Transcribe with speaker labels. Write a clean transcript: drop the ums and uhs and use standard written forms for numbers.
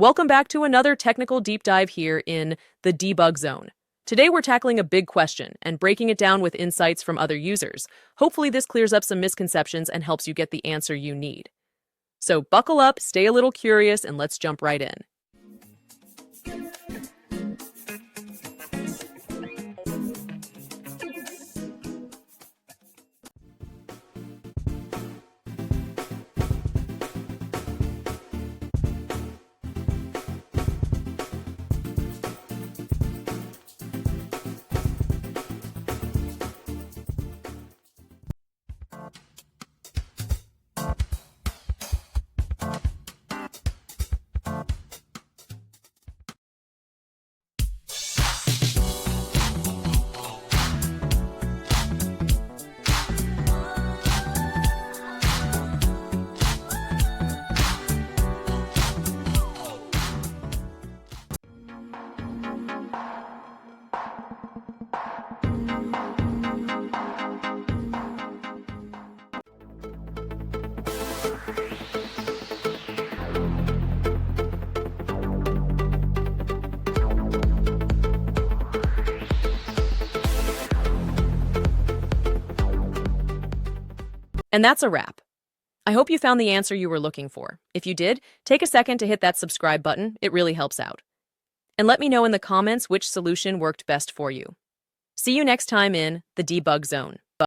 Speaker 1: Welcome back to another technical deep dive here in the debug zone. Today we're tackling a big question and breaking it down with insights from other users. Hopefully this clears up some misconceptions and helps you get the answer you need. So buckle up, stay a little curious, and let's jump right in. And that's a wrap. I hope you found the answer you were looking for. If you did, take a second to hit that subscribe button. It really helps out. And let me know in the comments which solution worked best for you. See you next time in the debug zone.